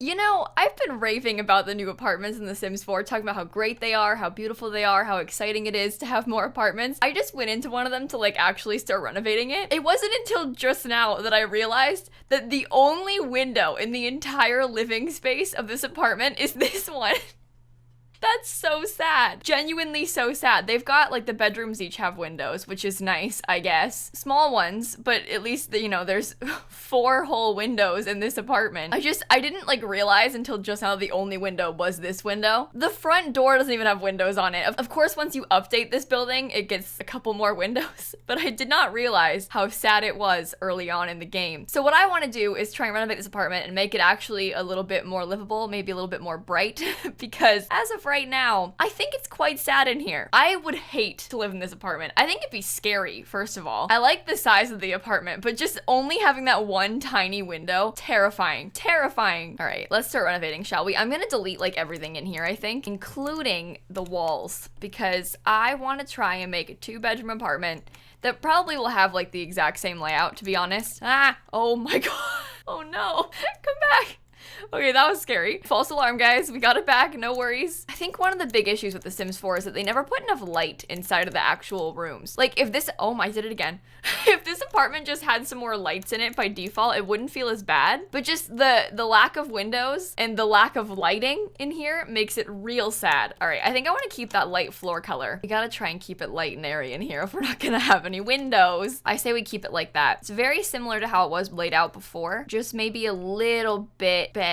You know, I've been raving about the new apartments in The Sims 4, talking about how great they are, how beautiful they are, how exciting it is to have more apartments. I just went into one of them to like actually start renovating it. It wasn't until just now that I realized that the only window in the entire living space of this apartment is this one. That's so sad. Genuinely so sad. They've got like the bedrooms each have windows, which is nice, I guess. Small ones, but at least, you know, there's 4 whole windows in this apartment. I didn't like realize until just now the only window was this window. The front door doesn't even have windows on it. Of course, once you update this building, it gets a couple more windows, but I did not realize how sad it was early on in the game. So what I want to do is try and renovate this apartment and make it actually a little bit more livable, maybe a little bit more bright, because as of right now, I think it's quite sad in here. I would hate to live in this apartment. I think it'd be scary, first of all. I like the size of the apartment, but just only having that one tiny window, terrifying, terrifying. All right, let's start renovating, shall we? I'm gonna delete like everything in here, I think, including the walls, because I want to try and make a 2-bedroom apartment that probably will have like the exact same layout, to be honest. Oh my god. Oh no, come back. Okay, that was scary. False alarm, guys. We got it back, no worries. I think one of the big issues with The Sims 4 is that they never put enough light inside of the actual rooms. Like if this, oh my, I did it again. If this apartment just had some more lights in it by default, it wouldn't feel as bad. But just the lack of windows and the lack of lighting in here makes it real sad. All right, I think I want to keep that light floor color. We gotta try and keep it light and airy in here if we're not gonna have any windows. I say we keep it like that. It's very similar to how it was laid out before, just maybe a little bit better.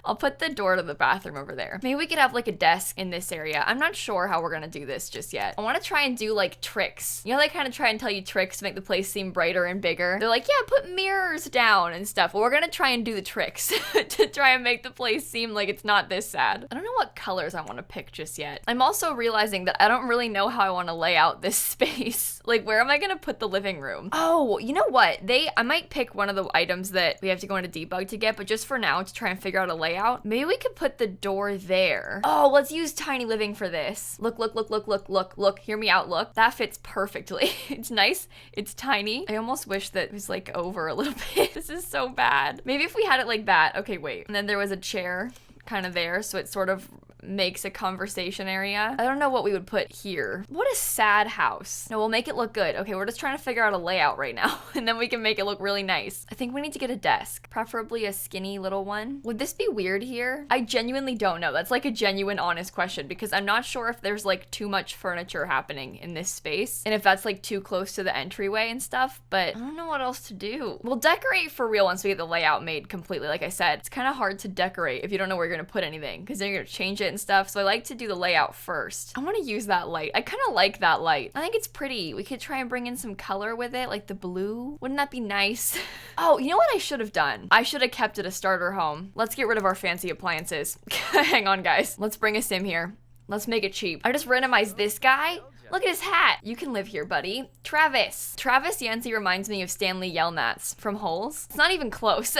I'll put the door to the bathroom over there. Maybe we could have like a desk in this area. I'm not sure how we're gonna do this just yet. I want to try and do like tricks. You know, they kind of try and tell you tricks to make the place seem brighter and bigger. They're like, yeah, put mirrors down and stuff. Well, we're gonna try and do the tricks to try and make the place seem like it's not this sad. I don't know what colors I want to pick just yet. I'm also realizing that I don't really know how I want to lay out this space. Like, where am I gonna put the living room? Oh, you know what? I might pick one of the items that we have to go into debug to get, but just for now, to try and figure out a layout, maybe we could put the door there. Oh, let's use tiny living for this. Look, look, look, look, look, look, look. Hear me out, look. That fits perfectly. It's nice. It's tiny. I almost wish that it was like over a little bit. This is so bad. Maybe if we had it like that. Okay, wait. And then there was a chair kind of there, so it sort of makes a conversation area. I don't know what we would put here. What a sad house. No, we'll make it look good. Okay, we're just trying to figure out a layout right now, and then we can make it look really nice. I think we need to get a desk, preferably a skinny little one. Would this be weird here? I genuinely don't know. That's like a genuine, honest question, because I'm not sure if there's like too much furniture happening in this space, and if that's like too close to the entryway and stuff, but I don't know what else to do. We'll decorate for real once we get the layout made completely. Like I said, it's kind of hard to decorate if you don't know where you're gonna put anything, because then you're gonna change it and stuff. So I like to do the layout first. I want to use that light. I kind of like that light. I think it's pretty. We could try and bring in some color with it, like the blue. Wouldn't that be nice? Oh, you know what I should have done? I should have kept it a starter home. Let's get rid of our fancy appliances. Hang on, guys. Let's bring a sim here. Let's make it cheap. I just randomized this guy. Look at his hat. You can live here, buddy. Travis. Travis Yancey reminds me of Stanley Yelnats from Holes. It's not even close,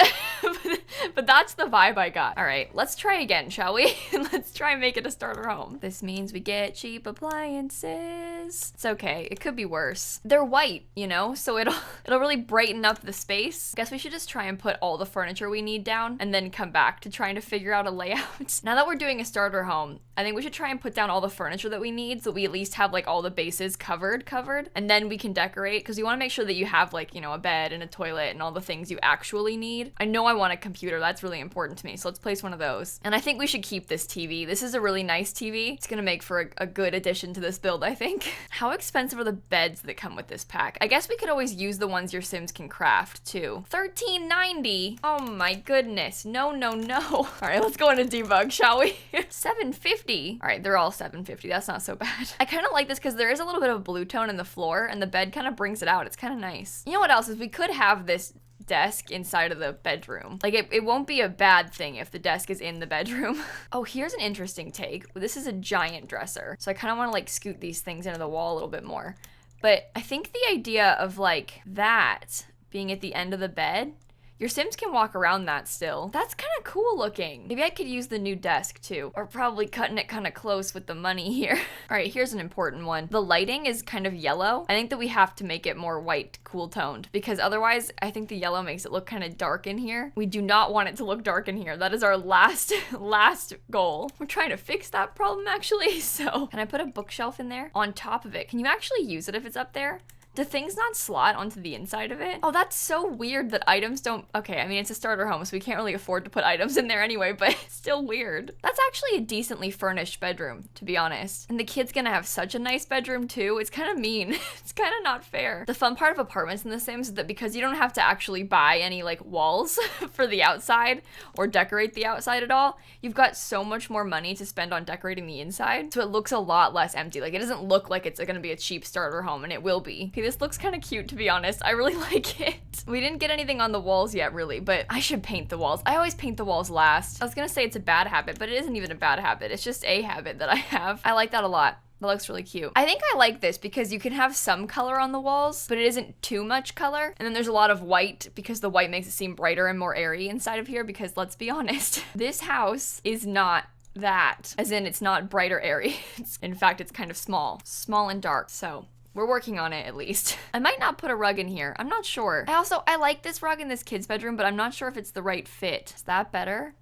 but that's the vibe I got. All right, let's try again, shall we? Let's try and make it a starter home. This means we get cheap appliances. It's okay. It could be worse. They're white, you know, so it'll really brighten up the space. Guess we should just try and put all the furniture we need down and then come back to trying to figure out a layout. Now that we're doing a starter home, I think we should try and put down all the furniture that we need so we at least have like all the bases covered, and then we can decorate, because you want to make sure that you have like, you know, a bed and a toilet and all the things you actually need. I know I want a computer. That's really important to me, so let's place one of those. And I think we should keep this TV. This is a really nice TV. It's gonna make for a good addition to this build, I think. How expensive are the beds that come with this pack? I guess we could always use the ones your Sims can craft too. $13.90. Oh my goodness. No, no, no. All right, let's go into debug, shall we? $7.50. All right, they're all $7.50. That's not so bad. I kind of like this because there is a little bit of blue tone in the floor, and the bed kind of brings it out. It's kind of nice. You know what else is? We could have this desk inside of the bedroom. Like it won't be a bad thing if the desk is in the bedroom. Oh, here's an interesting take. This is a giant dresser, so I kind of want to like scoot these things into the wall a little bit more. But I think the idea of like that being at the end of the bed Your Sims can walk around that still. That's kind of cool looking. Maybe I could use the new desk too, or probably cutting it kind of close with the money here. All right, here's an important one. The lighting is kind of yellow. I think that we have to make it more white, cool toned, because otherwise I think the yellow makes it look kind of dark in here. We do not want it to look dark in here. That is our last goal. We're trying to fix that problem actually. So can I put a bookshelf in there on top of it? Can you actually use it if it's up there? Do things not slot onto the inside of it? Oh, that's so weird that items don't... Okay, I mean, it's a starter home, so we can't really afford to put items in there anyway, but it's still weird. That's actually a decently furnished bedroom, to be honest. And the kid's gonna have such a nice bedroom too. It's kind of mean. It's kind of not fair. The fun part of apartments in The Sims is that because you don't have to actually buy any like walls for the outside or decorate the outside at all, you've got so much more money to spend on decorating the inside. So it looks a lot less empty. Like it doesn't look like it's gonna be a cheap starter home, and it will be. Okay, this looks kind of cute, to be honest. I really like it. We didn't get anything on the walls yet, really, but I should paint the walls. I always paint the walls last. I was gonna say it's a bad habit, but it isn't even a bad habit. It's just a habit that I have. I like that a lot. That looks really cute. I think I like this because you can have some color on the walls, but it isn't too much color. And then there's a lot of white because the white makes it seem brighter and more airy inside of here, because let's be honest, this house is not that. As in, it's not bright or airy. In fact, it's kind of small and dark. So we're working on it, at least. I might not put a rug in here. I'm not sure. I like this rug in this kid's bedroom, but I'm not sure if it's the right fit. Is that better?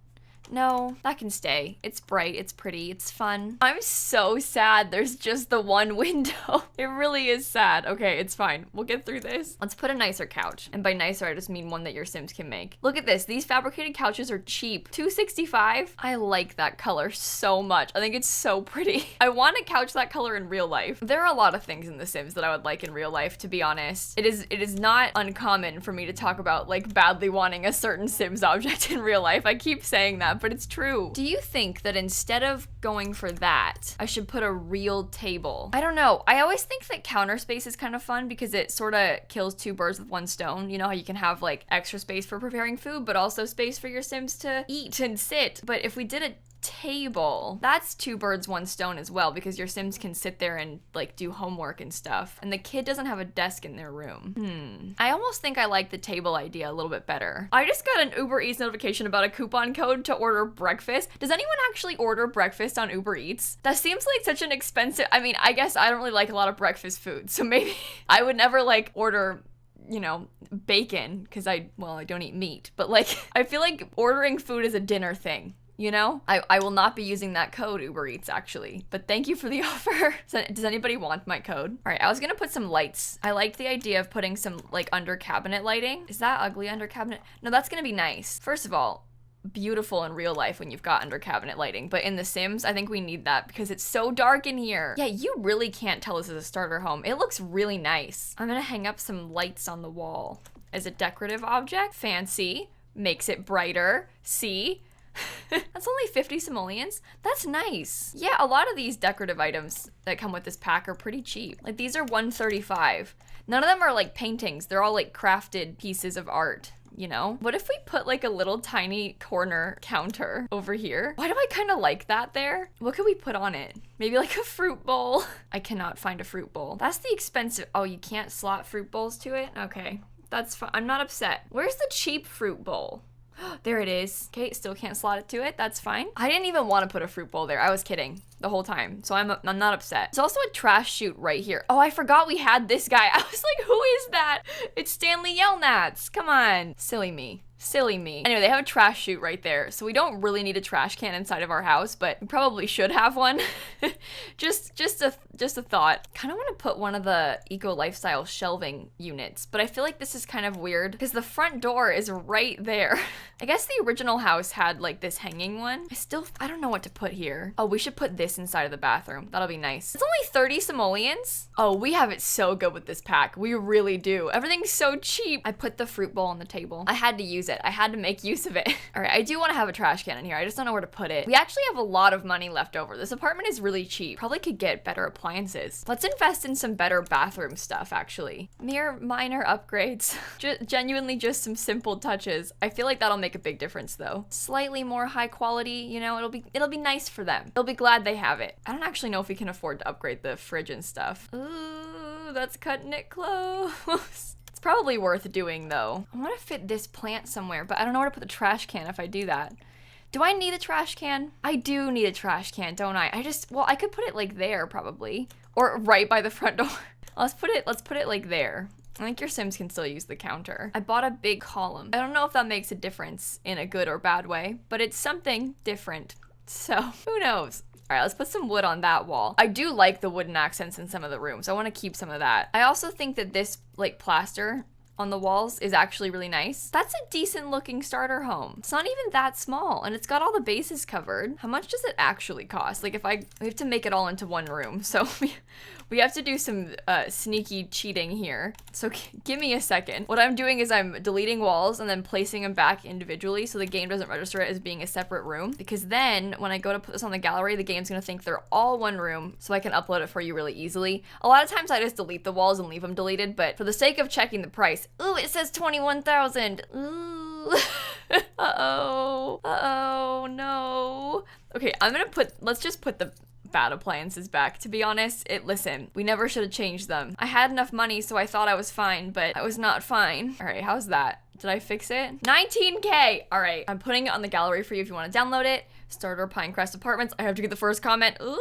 No, that can stay. It's bright, it's pretty, it's fun. I'm so sad there's just the one window. It really is sad. Okay, it's fine. We'll get through this. Let's put a nicer couch. And by nicer, I just mean one that your Sims can make. Look at this. These fabricated couches are cheap. $265. I like that color so much. I think it's so pretty. I want a couch that color in real life. There are a lot of things in The Sims that I would like in real life, to be honest. It is not uncommon for me to talk about like badly wanting a certain Sims object in real life. I keep saying that, but it's true. Do you think that instead of going for that, I should put a real table? I don't know. I always think that counter space is kind of fun because it sort of kills two birds with one stone. You know how you can have like extra space for preparing food, but also space for your Sims to eat and sit. But if we did a table, that's two birds, one stone as well, because your Sims can sit there and like do homework and stuff, and the kid doesn't have a desk in their room. I almost think I like the table idea a little bit better. I just got an Uber Eats notification about a coupon code to order breakfast. Does anyone actually order breakfast on Uber Eats? That seems like such an expensive... I mean, I guess I don't really like a lot of breakfast food, so maybe I would never like order, you know, bacon, because I don't eat meat, but like I feel like ordering food is a dinner thing. You know, I will not be using that code, Uber Eats, actually. But thank you for the offer. Does anybody want my code? All right, I was gonna put some lights. I liked the idea of putting some like under cabinet lighting. Is that ugly, under cabinet? No, that's gonna be nice. First of all, beautiful in real life when you've got under cabinet lighting, but in The Sims, I think we need that because it's so dark in here. Yeah, you really can't tell this is a starter home. It looks really nice. I'm gonna hang up some lights on the wall as a decorative object. Fancy. Makes it brighter. See? That's only 50 simoleons. That's nice. Yeah, a lot of these decorative items that come with this pack are pretty cheap. Like these are $135. None of them are like paintings. They're all like crafted pieces of art, you know? What if we put like a little tiny corner counter over here? Why do I kind of like that there? What could we put on it? Maybe like a fruit bowl. I cannot find a fruit bowl. That's the expensive... Oh, you can't slot fruit bowls to it? Okay, that's fine. I'm not upset. Where's the cheap fruit bowl? There it is. Okay, still can't slot it to it. That's fine. I didn't even want to put a fruit bowl there. I was kidding the whole time. So I'm not upset. There's also a trash chute right here. Oh, I forgot we had this guy. I was like, who is that? It's Stanley Yelnats. Come on. Silly me. Silly me. Anyway, they have a trash chute right there, so we don't really need a trash can inside of our house, but we probably should have one. just a thought. Kind of want to put one of the eco lifestyle shelving units, but I feel like this is kind of weird because the front door is right there. I guess the original house had like this hanging one. I don't know what to put here. Oh, we should put this inside of the bathroom. That'll be nice. It's only 30 simoleons. Oh, we have it so good with this pack. We really do. Everything's so cheap. I put the fruit bowl on the table. I had to use it. I had to make use of it. All right, I do want to have a trash can in here. I just don't know where to put it. We actually have a lot of money left over. This apartment is really cheap. Probably could get better appliances. Let's invest in some better bathroom stuff, actually. Mere minor upgrades. Genuinely just some simple touches. I feel like that'll make a big difference though. Slightly more high quality, you know, it'll be nice for them. They'll be glad they have it. I don't actually know if we can afford to upgrade the fridge and stuff. Ooh, that's cutting it close. Let's probably worth doing though. I want to fit this plant somewhere, but I don't know where to put the trash can if I do that. Do I need a trash can? I do need a trash can, don't I? Well, I could put it like there probably, or right by the front door. Let's put it like there. I think your Sims can still use the counter. I bought a big column. I don't know if that makes a difference in a good or bad way, but it's something different. So who knows? All right, let's put some wood on that wall. I do like the wooden accents in some of the rooms. I want to keep some of that. I also think that this like plaster on the walls is actually really nice. That's a decent looking starter home. It's not even that small and it's got all the bases covered. How much does it actually cost? Like we have to make it all into one room. So we have to do some sneaky cheating here. So give me a second. What I'm doing is I'm deleting walls and then placing them back individually so the game doesn't register it as being a separate room. Because then when I go to put this on the gallery, the game's gonna think they're all one room so I can upload it for you really easily. A lot of times I just delete the walls and leave them deleted, but for the sake of checking the price, ooh, it says 21,000. Ooh. Uh-oh. Uh-oh, no. Okay, let's just put the bad appliances back. To be honest, listen, we never should have changed them. I had enough money, so I thought I was fine, but I was not fine. All right, how's that? Did I fix it? 19K. All right, I'm putting it on the gallery for you if you want to download it. Starter Pinecrest Apartments. I have to get the first comment. Ooh.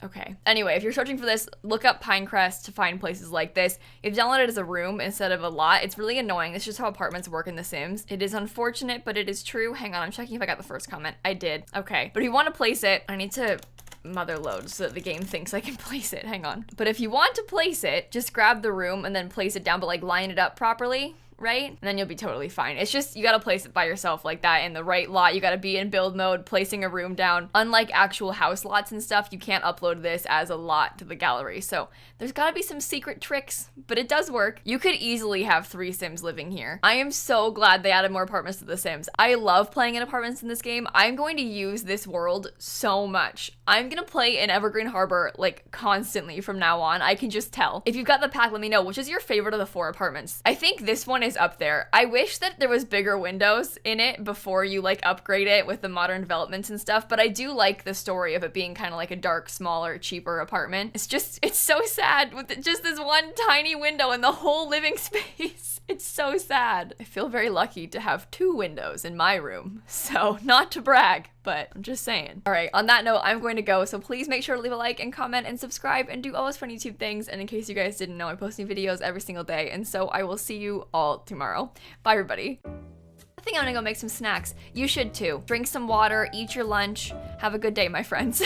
Okay. Anyway, if you're searching for this, look up Pinecrest to find places like this. If you download it as a room instead of a lot, it's really annoying. It's just how apartments work in The Sims. It is unfortunate, but it is true. Hang on, I'm checking if I got the first comment. I did. Okay. But if you want to place it, I need to mother load so that the game thinks I can place it. Hang on. But if you want to place it, just grab the room and then place it down, but like line it up properly. Right? And then you'll be totally fine. It's just, you gotta place it by yourself like that in the right lot. You gotta be in build mode, placing a room down. Unlike actual house lots and stuff, you can't upload this as a lot to the gallery. So there's gotta be some secret tricks, but it does work. You could easily have 3 Sims living here. I am so glad they added more apartments to The Sims. I love playing in apartments in this game. I'm going to use this world so much. I'm gonna play in Evergreen Harbor like constantly from now on. I can just tell. If you've got the pack, let me know, which is your favorite of the 4 apartments. I think this one is up there. I wish that there was bigger windows in it before you like upgrade it with the modern developments and stuff, but I do like the story of it being kind of like a dark, smaller, cheaper apartment. It's so sad with just this one tiny window in the whole living space. It's so sad. I feel very lucky to have 2 windows in my room. So not to brag, but I'm just saying. All right, on that note, I'm going to go. So please make sure to leave a like and comment and subscribe and do all those fun YouTube things. And in case you guys didn't know, I post new videos every single day. And so I will see you all tomorrow. Bye, everybody. I think I'm gonna go make some snacks. You should too. Drink some water, eat your lunch. Have a good day, my friends.